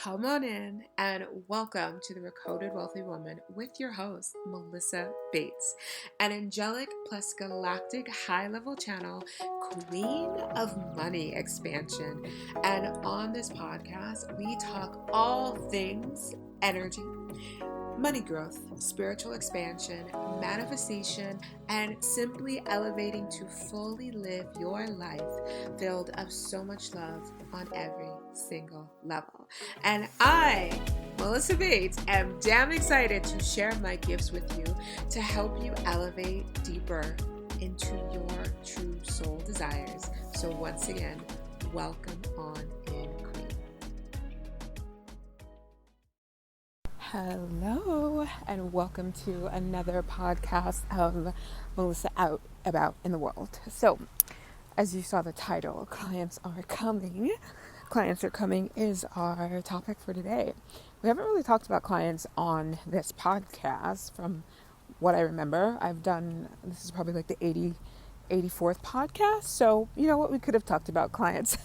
Come on in and welcome to the Recoded Wealthy Woman with your host, Melissa Bates, an angelic plus galactic high-level channel, queen of money expansion. And on this podcast, we talk all things energy, money growth, spiritual expansion, manifestation, and simply elevating to fully live your life filled of so much love on every single level. And I, Melissa Bates, am damn excited to share my gifts with you to help you elevate deeper into your true soul desires. So once again, welcome on in, Queen. Hello, and welcome to another podcast of Melissa Out About in the World. So, as you saw the title, Clients Are Coming. Clients Are Coming is our topic for today. We haven't really talked about clients on this podcast from what I remember. This is probably like the 84th podcast. So, you know what, we could have talked about clients.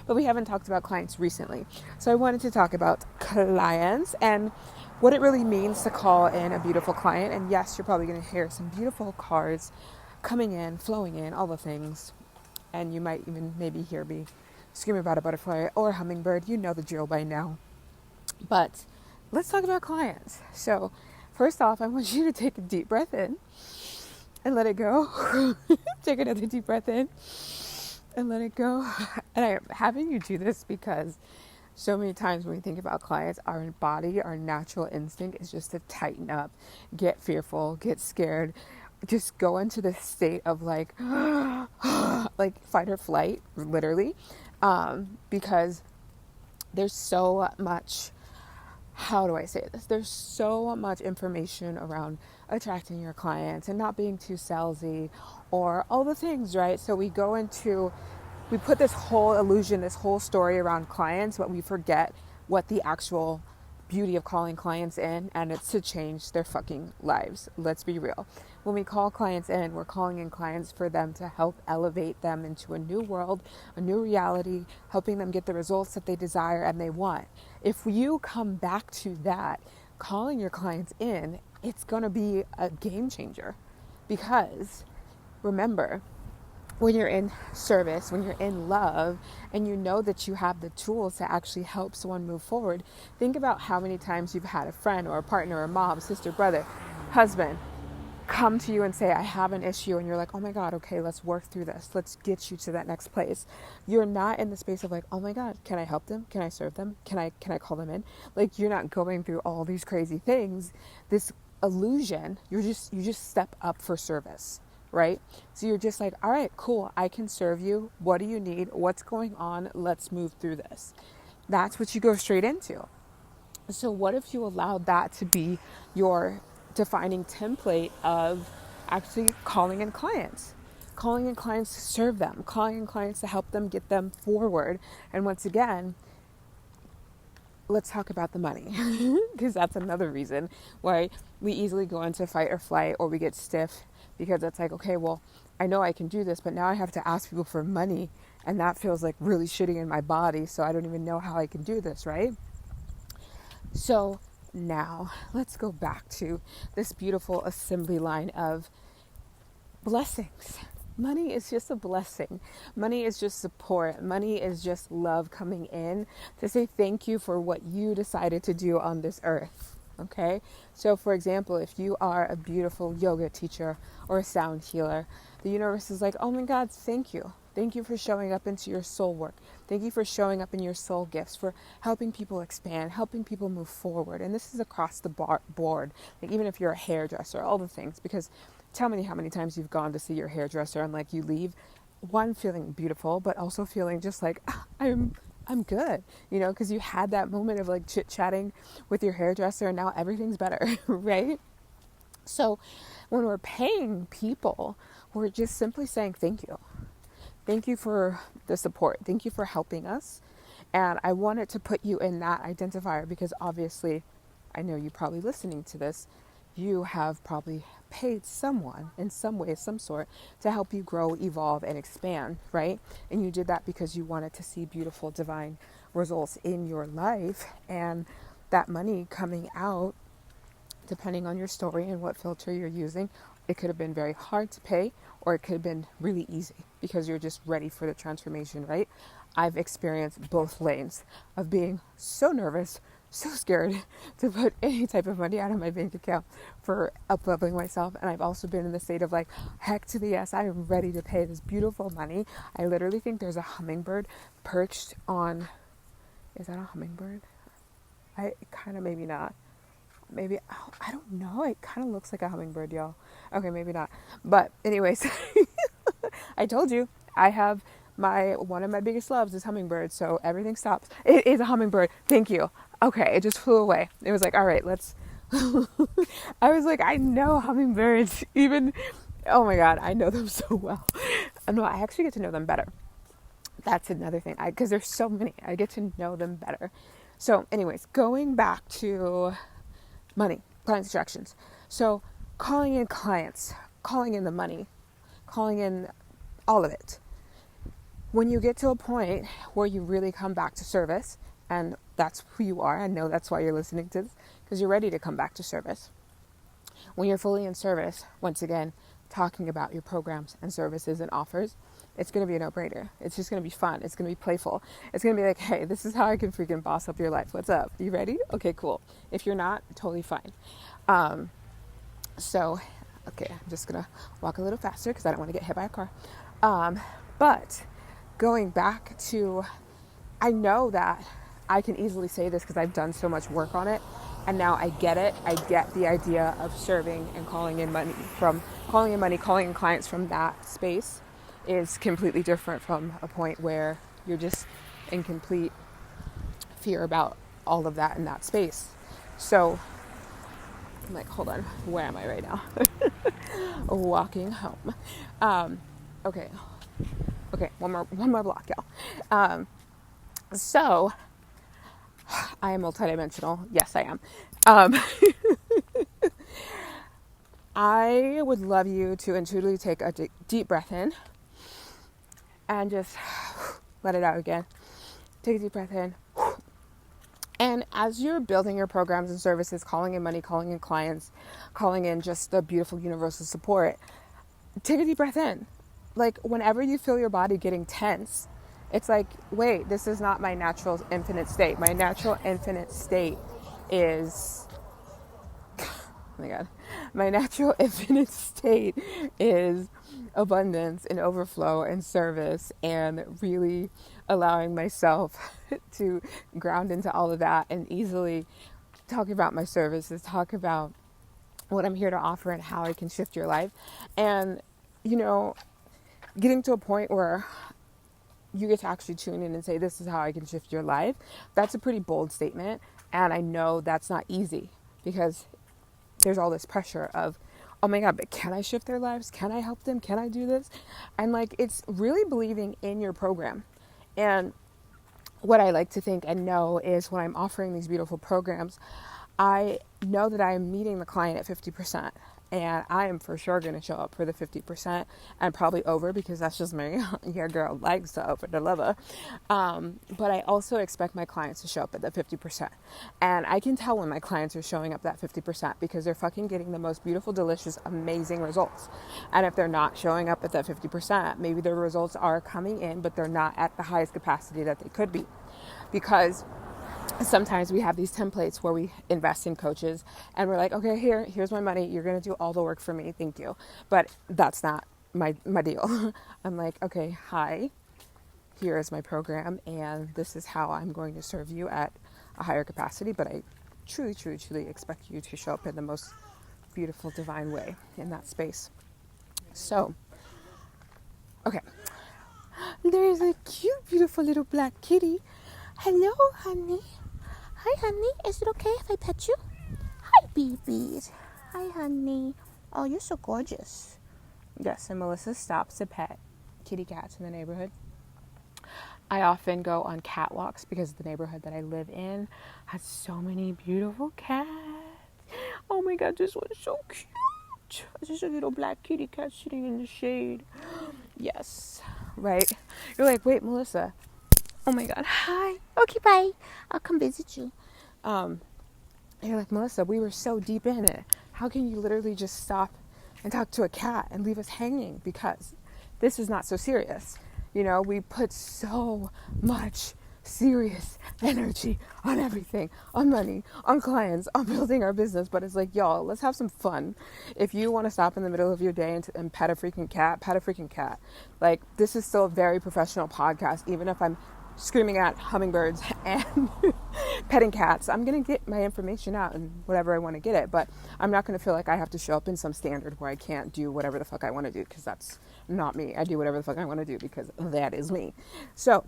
But we haven't talked about clients recently. So I wanted to talk about clients and what it really means to call in a beautiful client. And yes, you're probably going to hear some beautiful cars coming in, flowing in, all the things. And you might even maybe hear me screaming about a butterfly or a hummingbird. You know the drill by now. But let's talk about clients. So first off, I want you to take a deep breath in and let it go. Take another deep breath in and let it go. And I'm having you do this because so many times when we think about clients, our body, our natural instinct is just to tighten up, get fearful, get scared, just go into this state of like fight or flight, literally, because there's so much, how do I say this? There's so much information around attracting your clients and not being too salesy or all the things, right? So we put this whole illusion, this whole story around clients, but we forget what the actual beauty of calling clients in, and it's to change their fucking lives. Let's be real. When we call clients in, we're calling in clients for them to help elevate them into a new world, a new reality, helping them get the results that they desire and they want. If you come back to that, calling your clients in, it's going to be a game changer. Because remember, when you're in service, when you're in love, and you know that you have the tools to actually help someone move forward, think about how many times you've had a friend or a partner or mom, sister, brother, husband come to you and say, I have an issue, and you're like, oh my God, okay, let's work through this. Let's get you to that next place. You're not in the space of like, oh my God, can I help them? Can I serve them? Can I call them in? Like, you're not going through all these crazy things. This illusion, you just step up for service. Right? So you're just like, all right, cool. I can serve you. What do you need? What's going on? Let's move through this. That's what you go straight into. So what if you allowed that to be your defining template of actually calling in clients to serve them, calling in clients to help them get them forward. And once again, let's talk about the money, because that's another reason why we easily go into fight or flight, or we get stiff, because it's like, okay, well, I know I can do this, but now I have to ask people for money, and that feels like really shitty in my body, so I don't even know how I can do this, right? So now let's go back to this beautiful assembly line of blessings. Money is just a blessing. Money is just support. Money is just love coming in to say thank you for what you decided to do on this earth. Okay? So for example, if you are a beautiful yoga teacher or a sound healer, the universe is like, oh my God, thank you. Thank you for showing up into your soul work. Thank you for showing up in your soul gifts, for helping people expand, helping people move forward. And this is across the board. Like, even if you're a hairdresser, all the things, because tell me how many times you've gone to see your hairdresser and like you leave, one, feeling beautiful, but also feeling just like, I'm good, you know, because you had that moment of like chit-chatting with your hairdresser and now everything's better, right? So when we're paying people, we're just simply saying thank you. Thank you for the support. Thank you for helping us. And I wanted to put you in that identifier because obviously, I know you probably listening to this, you have probably paid someone in some way, some sort, to help you grow, evolve, and expand, right? And you did that because you wanted to see beautiful, divine results in your life, and that money coming out, depending on your story and what filter you're using, it could have been very hard to pay, or it could have been really easy because you're just ready for the transformation, right? I've experienced both lanes of being so nervous, so scared to put any type of money out of my bank account for up-leveling myself. And I've also been in the state of like, heck to the yes, I am ready to pay this beautiful money. I literally think there's a hummingbird perched on, is that a hummingbird? Maybe not. Maybe, I don't know. It kind of looks like a hummingbird, y'all. Okay, maybe not. But anyways, I told you, I have one of my biggest loves is hummingbirds, so everything stops. It is a hummingbird. Thank you. Okay, it just flew away. It was like, all right, let's. I was like, I know hummingbirds. Even, oh my God, I know them so well. No, I actually get to know them better. That's another thing. Because there's so many. I get to know them better. So, anyways, going back to money, client instructions. So, calling in clients, calling in the money, calling in all of it. When you get to a point where you really come back to service, and that's who you are, I know that's why you're listening to this, because you're ready to come back to service. When you're fully in service, once again, talking about your programs and services and offers, it's going to be a no-brainer. It's just going to be fun. It's going to be playful. It's going to be like, hey, this is how I can freaking boss up your life. What's up? You ready? Okay, cool. If you're not, totally fine. Okay, I'm just going to walk a little faster because I don't want to get hit by a car. But going back to, I know that I can easily say this because I've done so much work on it, and now I get it. I get the idea of serving and calling in money, calling in clients from that space is completely different from a point where you're just in complete fear about all of that in that space. So I'm like, hold on, where am I right now? Walking home. Okay, one more block, y'all. So I am multidimensional. Yes, I am. I would love you to intuitively take a deep breath in and just let it out again. Take a deep breath in. And as you're building your programs and services, calling in money, calling in clients, calling in just the beautiful universal support, take a deep breath in. Like whenever you feel your body getting tense, it's like, wait, this is not my natural infinite state. My natural infinite state is, oh my God, my natural infinite state is abundance and overflow and service, and really allowing myself to ground into all of that and easily talk about my services, talk about what I'm here to offer and how I can shift your life. And, getting to a point where you get to actually tune in and say, this is how I can shift your life. That's a pretty bold statement. And I know that's not easy because there's all this pressure of, oh my God, but can I shift their lives? Can I help them? Can I do this? And it's really believing in your program. And what I like to think and know is when I'm offering these beautiful programs, I know that I am meeting the client at 50%. And I am for sure going to show up for the 50% and probably over, because that's just me. Your girl likes to over deliver. But I also expect my clients to show up at the 50%. And I can tell when my clients are showing up that 50% because they're fucking getting the most beautiful, delicious, amazing results. And if they're not showing up at that 50%, maybe their results are coming in, but they're not at the highest capacity that they could be. Because sometimes we have these templates where we invest in coaches and we're like, okay, here's my money. You're going to do all the work for me. Thank you. But that's not my deal. I'm like, okay, hi, here is my program and this is how I'm going to serve you at a higher capacity. But I truly, truly, truly expect you to show up in the most beautiful, divine way in that space. So, okay. There's a cute, beautiful little black kitty. Hello, honey. Hi, honey. Is it okay if I pet you? Hi, babies. Hi, honey. Oh, you're so gorgeous. Yes, and Melissa stops to pet kitty cats in the neighborhood. I often go on catwalks because the neighborhood that I live in has so many beautiful cats. Oh my God, this one's so cute. This is a little black kitty cat sitting in the shade. Yes, right? You're like, wait, Melissa, oh my God, hi, okay, bye, I'll come visit you. And you're like, Melissa, we were so deep in it. How can you literally just stop and talk to a cat and leave us hanging? Because this is not so serious. You know, we put so much serious energy on everything, on money, on clients, on building our business. But it's like, y'all, let's have some fun. If you want to stop in the middle of your day and pet a freaking cat, pet a freaking cat. Like, this is still a very professional podcast, even if I'm screaming at hummingbirds and petting cats. I'm going to get my information out and whatever I want to get it, but I'm not going to feel like I have to show up in some standard where I can't do whatever the fuck I want to do, because that's not me. I do whatever the fuck I want to do because that is me. So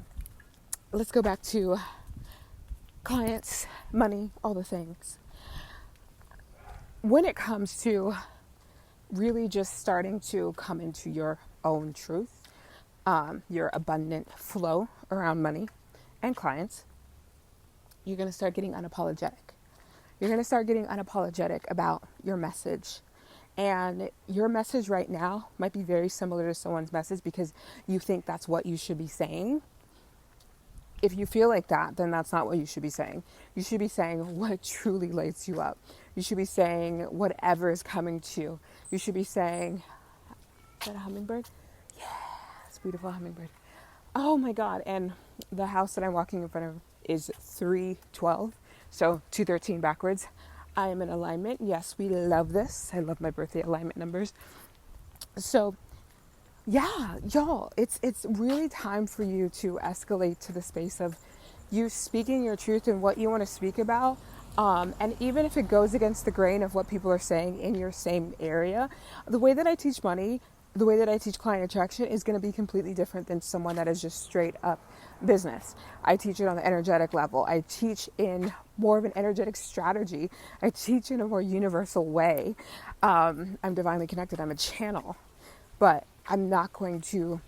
let's go back to clients, money, all the things. When it comes to really just starting to come into your own truth, your abundant flow around money and clients, you're going to start getting unapologetic. You're going to start getting unapologetic about your message. And your message right now might be very similar to someone's message because you think that's what you should be saying. If you feel like that, then that's not what you should be saying. You should be saying what truly lights you up. You should be saying whatever is coming to you. You should be saying, is that a hummingbird? Yeah, it's a beautiful hummingbird. Oh my God. And the house that I'm walking in front of is 312. So 213 backwards. I am in alignment. Yes, we love this. I love my birthday alignment numbers. So yeah, y'all, it's really time for you to escalate to the space of you speaking your truth and what you want to speak about. And even if it goes against the grain of what people are saying in your same area, the way that I teach money, the way that I teach client attraction is going to be completely different than someone that is just straight up business. I teach it on the energetic level. I teach in more of an energetic strategy. I teach in a more universal way. I'm divinely connected. I'm a channel. But I'm not going to,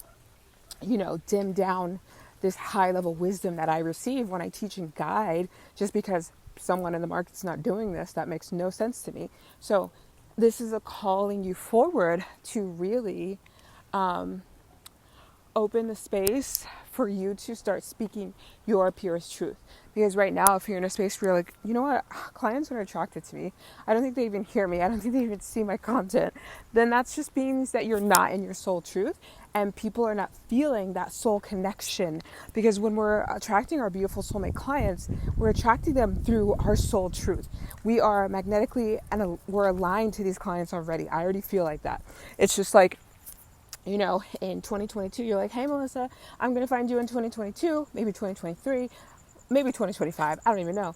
dim down this high level wisdom that I receive when I teach and guide just because someone in the market's not doing this. That makes no sense to me. So this is a calling you forward to really open the space for you to start speaking your purest truth. Because right now, if you're in a space where you're like, you know what, clients are attracted to me, I don't think they even hear me, I don't think they even see my content, then that's just means that you're not in your soul truth and people are not feeling that soul connection. Because when we're attracting our beautiful soulmate clients, we're attracting them through our soul truth. We are magnetically and we're aligned to these clients already. I already feel like that. It's just like, in 2022, you're like, hey, Melissa, I'm going to find you in 2022, maybe 2023, maybe 2025. I don't even know.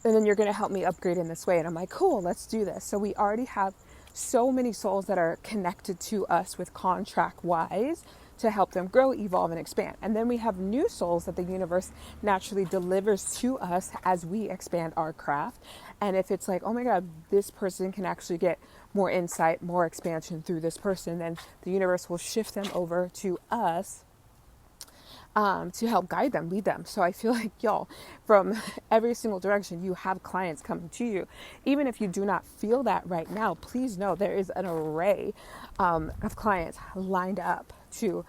And then you're going to help me upgrade in this way. And I'm like, cool, let's do this. So we already have so many souls that are connected to us with contract wise to help them grow, evolve, and expand. And then we have new souls that the universe naturally delivers to us as we expand our craft. And if it's like, oh my God, this person can actually get more insight, more expansion through this person, then the universe will shift them over to us to help guide them, lead them. So I feel like, y'all, from every single direction, you have clients coming to you. Even if you do not feel that right now, please know there is an array of clients lined up to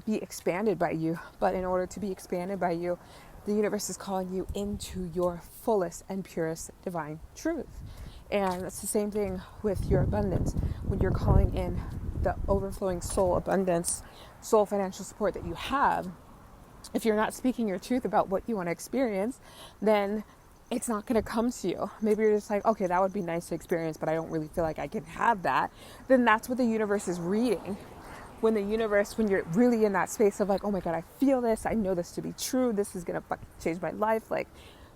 be expanded by you. But in order to be expanded by you, the universe is calling you into your fullest and purest divine truth. And it's the same thing with your abundance. When you're calling in the overflowing soul abundance, soul financial support that you have, if you're not speaking your truth about what you want to experience, then it's not going to come to you. Maybe you're just like, okay, that would be nice to experience, but I don't really feel like I can have that. Then that's what the universe is reading. When you're really in that space of like, oh my God, I feel this, I know this to be true, this is going to fucking change my life, like,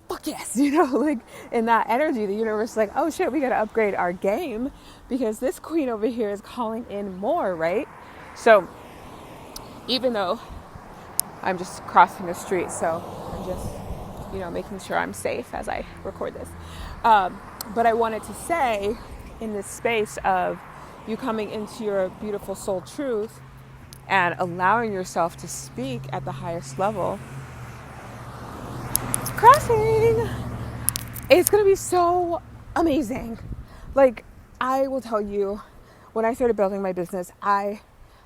fuck yes, like in that energy, the universe is like, oh shit, we got to upgrade our game because this queen over here is calling in more, right? So even though I'm just crossing the street, so I'm just, making sure I'm safe as I record this. But I wanted to say in this space of you coming into your beautiful soul truth and allowing yourself to speak at the highest level, crossing, it's going to be so amazing. Like, I will tell you, when I started building my business, I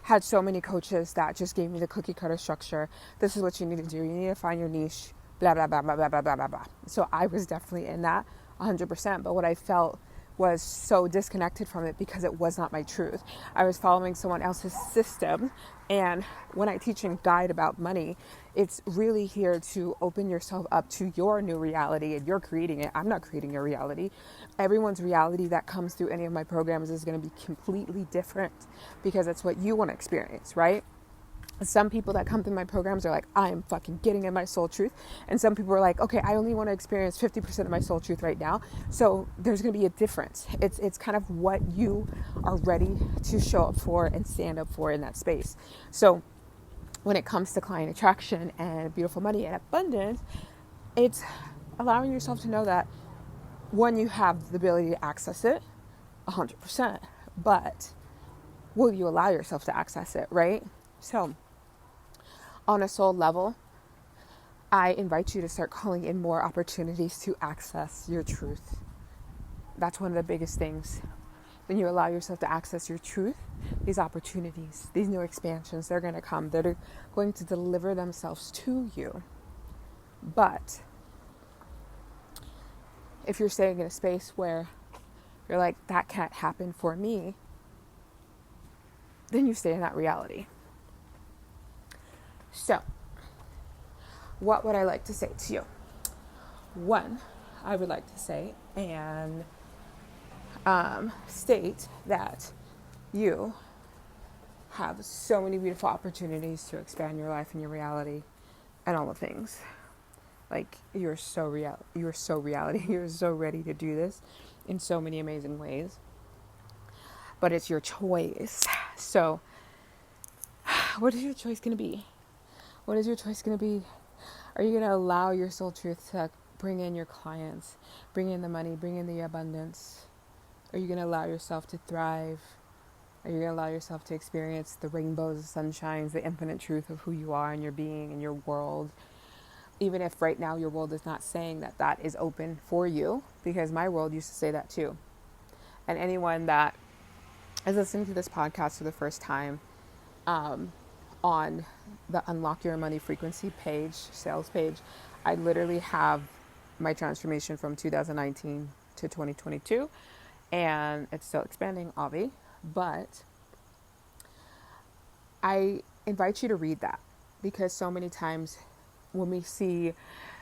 had so many coaches that just gave me the cookie cutter structure. This is what you need to do. You need to find your niche, blah, blah, blah, blah, blah, blah, blah, blah, blah. So I was definitely in that 100%. But what I felt was so disconnected from it because it was not my truth. I was following someone else's system. And when I teach and guide about money, it's really here to open yourself up to your new reality, and you're creating it. I'm not creating your reality. Everyone's reality that comes through any of my programs is going to be completely different because it's what you want to experience, right? Some people that come through my programs are like, I am fucking getting in my soul truth. And some people are like, okay, I only want to experience 50% of my soul truth right now. So there's going to be a difference. It's kind of what you are ready to show up for and stand up for in that space. So when it comes to client attraction and beautiful money and abundance, it's allowing yourself to know that, one, you have the ability to access it 100%, but will you allow yourself to access it, right? So on a soul level, I invite you to start calling in more opportunities to access your truth. That's one of the biggest things. When you allow yourself to access your truth, these opportunities, these new expansions, they're going to come. They're going to deliver themselves to you. But if you're staying in a space where you're like, that can't happen for me, then you stay in that reality. So, what would I like to say to you? One, I would like to say and state that you have so many beautiful opportunities to expand your life and your reality and all the things. Like, you're so reality. You're so ready to do this in so many amazing ways. But it's your choice. So, what is your choice going to be? What is your choice going to be? Are you going to allow your soul truth to bring in your clients, bring in the money, bring in the abundance? Are you going to allow yourself to thrive? Are you going to allow yourself to experience the rainbows, the sunshines, the infinite truth of who you are and your being and your world? Even if right now your world is not saying that that is open for you, because my world used to say that too. And anyone that is listening to this podcast for the first time, on the Unlock Your Money Frequency page, sales page, I literally have my transformation from 2019 to 2022, and it's still expanding, obvi, but I invite you to read that, because so many times when we see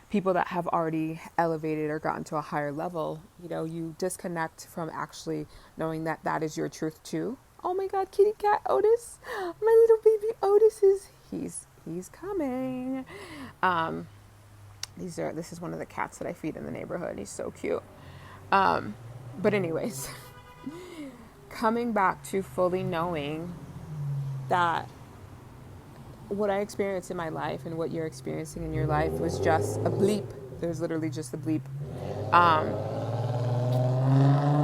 people that have already elevated or gotten to a higher level, you disconnect from actually knowing that that is your truth too. Oh my God, kitty cat Otis, my little baby Otis he's coming. This is one of the cats that I feed in the neighborhood. He's so cute. But anyways, coming back to fully knowing that what I experienced in my life and what you're experiencing in your life was just a bleep. There's literally just a bleep.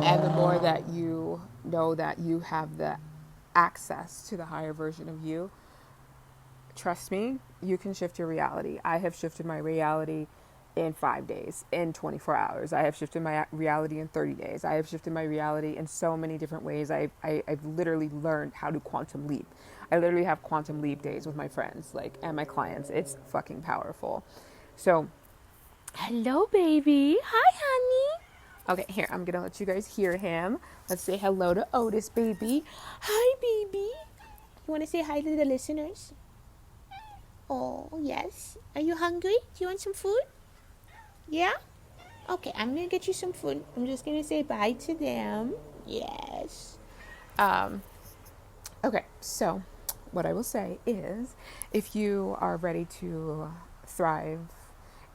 And the more that you know that you have the access to the higher version of you, trust me, you can shift your reality. I have shifted my reality in 5 days, in 24 hours. I have shifted my reality in 30 days. I have shifted my reality in so many different ways. I've literally learned how to quantum leap. I literally have quantum leap days with my friends, and my clients. It's fucking powerful. So, hello, baby. Hi, honey. Okay, here, I'm going to let you guys hear him. Let's say hello to Otis, baby. Hi, baby. You want to say hi to the listeners? Oh, yes. Are you hungry? Do you want some food? Yeah? Okay, I'm going to get you some food. I'm just going to say bye to them. Yes. Okay, so what I will say is, if you are ready to thrive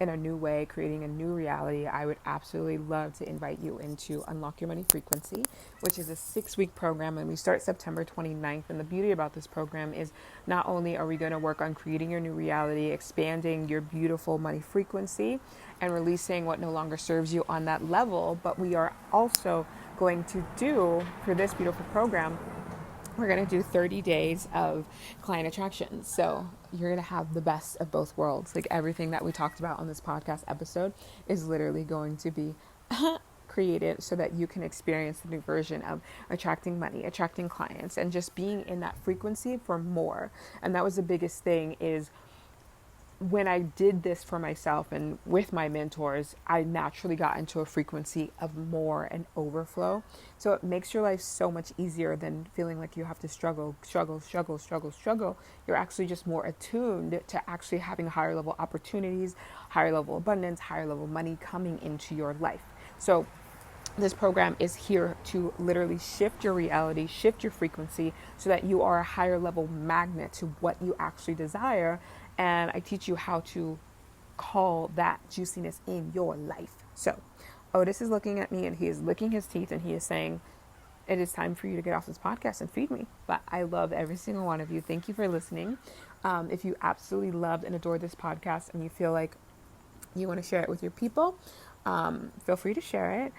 in a new way, creating a new reality, I would absolutely love to invite you into Unlock Your Money Frequency, which is a 6-week program, and we start September 29th. And the beauty about this program is not only are we going to work on creating your new reality, expanding your beautiful money frequency, and releasing what no longer serves you on that level, but we are also going to do, for this beautiful program, we're going to do 30 days of client attraction. So you're going to have the best of both worlds. Like, everything that we talked about on this podcast episode is literally going to be create it so that you can experience the new version of attracting money, attracting clients, and just being in that frequency for more. And that was the biggest thing, is when I did this for myself and with my mentors, I naturally got into a frequency of more and overflow. So it makes your life so much easier than feeling like you have to struggle. You're actually just more attuned to actually having higher level opportunities, higher level abundance, higher level money coming into your life. So this program is here to literally shift your reality, shift your frequency, so that you are a higher level magnet to what you actually desire. And I teach you how to call that juiciness in your life. So Otis is looking at me and he is licking his teeth and he is saying, it is time for you to get off this podcast and feed me. But I love every single one of you. Thank you for listening. If you absolutely loved and adored this podcast and you feel like you want to share it with your people, feel free to share it.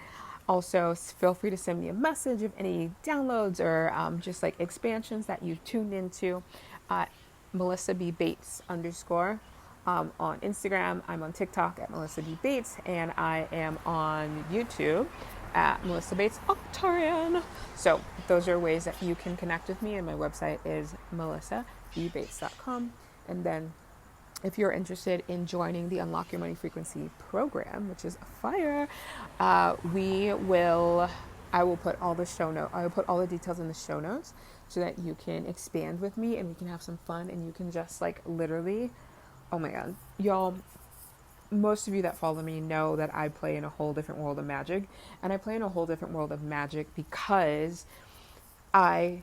Also, feel free to send me a message of any downloads or just like expansions that you tuned into at Melissa B. Bates _ on Instagram. I'm on TikTok at Melissa B. Bates, and I am on YouTube at Melissa Bates Octarian. So those are ways that you can connect with me, and my website is melissabbates.com. And then if you're interested in joining the Unlock Your Money Frequency program, which is fire, I will put all the details in the show notes so that you can expand with me and we can have some fun and you can just like literally, oh my God, y'all, most of you that follow me know that I play in a whole different world of magic, and I play in a whole different world of magic because I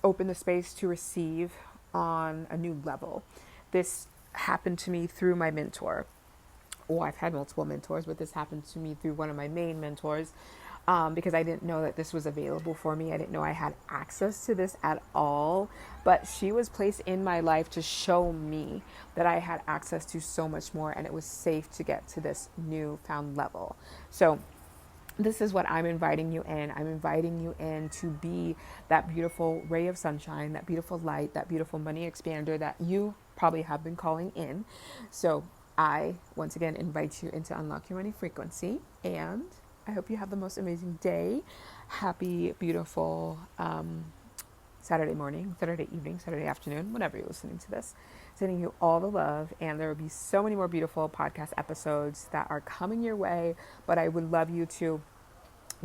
open the space to receive on a new level. This happened to me through my mentor. I've had multiple mentors, but this happened to me through one of my main mentors, because I didn't know that this was available for me. I didn't know I had access to this at all, but she was placed in my life to show me that I had access to so much more, and it was safe to get to this newfound level. So this is what I'm inviting you in. I'm inviting you in to be that beautiful ray of sunshine, that beautiful light, that beautiful money expander that you probably have been calling in. So I, once again, invite you into Unlock Your Money Frequency, and I hope you have the most amazing day. Happy, beautiful Saturday morning, Saturday evening, Saturday afternoon, whenever you're listening to this. Sending you all the love, and there will be so many more beautiful podcast episodes that are coming your way, but I would love you to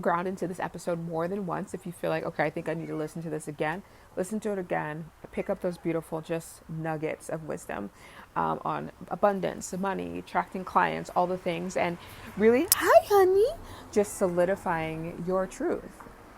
ground into this episode more than once. If you feel like, okay, I think I need to listen to this again, listen to it again, pick up those beautiful just nuggets of wisdom on abundance, money, attracting clients, all the things, and really, hi honey, just solidifying your truth,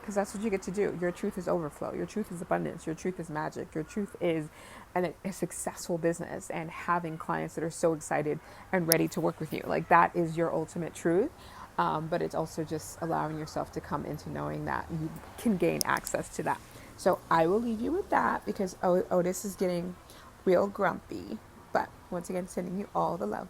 because that's what you get to do. Your truth is overflow, your truth is abundance, your truth is magic, your truth is a successful business and having clients that are so excited and ready to work with you. Like, that is your ultimate truth. But it's also just allowing yourself to come into knowing that you can gain access to that. So I will leave you with that because Otis is getting real grumpy. But once again, sending you all the love.